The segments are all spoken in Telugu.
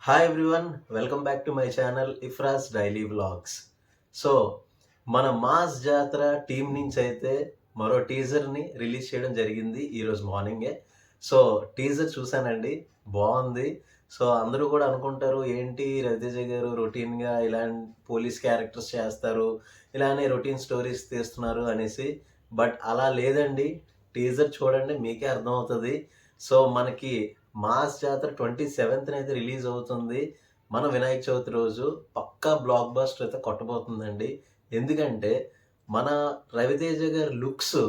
Hi everyone, welcome back to my channel ఇఫ్రాస్ డైలీ వ్లాగ్స్. సో మన మాస్ జాతర టీం నుంచి అయితే మరో టీజర్ని రిలీజ్ చేయడం జరిగింది ఈరోజు మార్నింగే. సో టీజర్ చూశానండి, బాగుంది. సో అందరూ కూడా అనుకుంటారు ఏంటి రవితేజ గారు రొటీన్గా ఇలాంటి పోలీస్ క్యారెక్టర్స్ చేస్తారు, ఇలానే రొటీన్ స్టోరీస్ తీస్తున్నారు అనేసి. బట్ అలా లేదండి, టీజర్ చూడండి మీకే అర్థమవుతుంది. సో మనకి మాస్ జాతర 27న అయితే రిలీజ్ అవుతుంది. మన వినాయక చవితి రోజు పక్కా బ్లాక్ బస్టర్ అయితే కొట్టబోతుందండి. ఎందుకంటే మన రవితేజ గారి లుక్స్,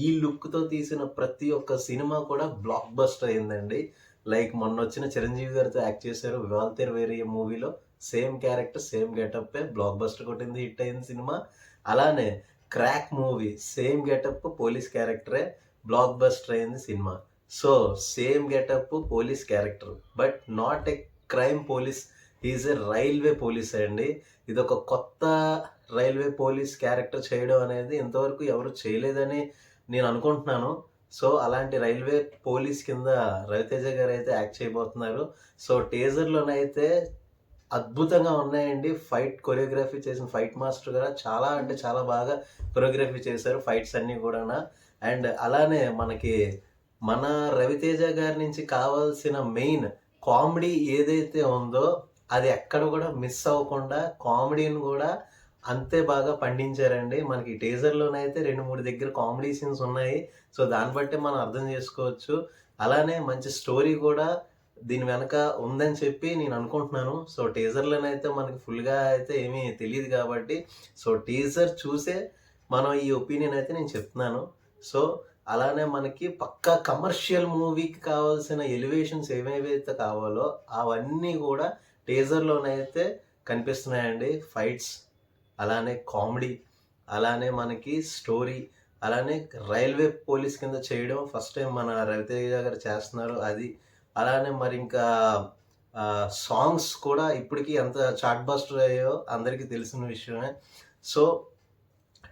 ఈ లుక్‌తో తీసిన ప్రతి ఒక్క సినిమా కూడా బ్లాక్ బస్టర్ అయిందండి. లైక్ మొన్నొచ్చిన చిరంజీవి గారితో యాక్ట్ చేశారు 'వాల్తేరు వీరయ్య' మూవీలో. సేమ్ క్యారెక్టర్, సేమ్ గెటప్పే బ్లాక్ బస్టర్ కొట్టింది, హిట్ అయింది సినిమా. అలానే 'Krack' movie same getup, police క్యారెక్టరే బ్లాక్ బస్టర్ అయింది సినిమా. So same getup, police character, but not a crime police, is a railway police అండి. ఇదొక కొత్త రైల్వే పోలీస్ క్యారెక్టర్ చేయడం అనేది ఇంతవరకు ఎవరు చేయలేదని నేను అనుకుంటున్నాను. సో అలాంటి రైల్వే పోలీస్ కింద రవితేజ గారు అయితే యాక్ట్ చేయబోతున్నారు. సో టీజర్‌లోనైతే అద్భుతంగా ఉన్నాయండి. ఫైట్ కొరియోగ్రఫీ చేసిన ఫైట్ మాస్టర్ కూడా చాలా అంటే చాలా బాగా కొరియోగ్రఫీ చేశారు ఫైట్స్ అన్నీ కూడాన. అండ్ అలానే మనకి మన రవితేజ గారి నుంచి కావాల్సిన మెయిన్ కామెడీ ఏదైతే ఉందో అది ఎక్కడ కూడా మిస్ అవ్వకుండా కామెడీని కూడా అంతే బాగా పండించారండి. మనకి టీజర్‌లోనైతే 2, 3 దగ్గర కామెడీ సీన్స్ ఉన్నాయి. సో దాన్ని బట్టి మనం అర్థం చేసుకోవచ్చు. అలానే మంచి స్టోరీ కూడా దీని వెనక ఉందని చెప్పి నేను అనుకుంటున్నాను. సో టీజర్‌లోనైతే మనకి ఫుల్‌గా అయితే ఏమీ తెలీదు కాబట్టి, సో టీజర్ చూసే మనం ఈ ఒపీనియన్ అయితే నేను చెప్తున్నాను. సో అలానే మనకి పక్కా కమర్షియల్ మూవీకి కావాల్సిన ఎలివేషన్స్ ఏవేవైతే కావాలో అవన్నీ కూడా టీజర్‌లోనైతే కనిపిస్తున్నాయండి. ఫైట్స్, అలానే కామెడీ, అలానే మనకి స్టోరీ, అలానే రైల్వే పోలీస్ కింద చేయడం ఫస్ట్ టైం మన రవితేజ గారు చేస్తున్నారు అది. అలానే మరి ఇంకా సాంగ్స్ కూడా ఇప్పటికి ఎంత చార్ట్ బస్టర్ అయ్యాయో అందరికీ తెలిసిన విషయమే. సో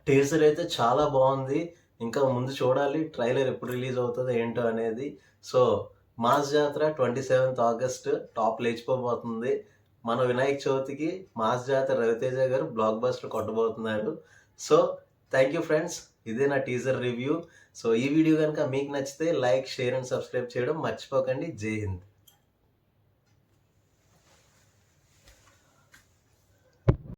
టీజర్ అయితే చాలా బాగుంది. ఇంకా ముందు చూడాలి ట్రైలర్ ఎప్పుడు రిలీజ్ అవుతదో ఏంటో అనేది. సో మాస్ జాతర 27th ఆగస్ట్ టాప్ లేచిపోబోతుంది. మన వినాయక చవితికి మాస్ జాతర రవితేజ గారు block buster కొట్టబోతున్నారు. So thank you friends. ఇదే నా టీజర్ రివ్యూ. సో ఈ వీడియో గనుక మీకు నచ్చితే లైక్, షేర్ అండ్ సబ్స్క్రైబ్ చేయడం మర్చిపోకండి. జై హింద్.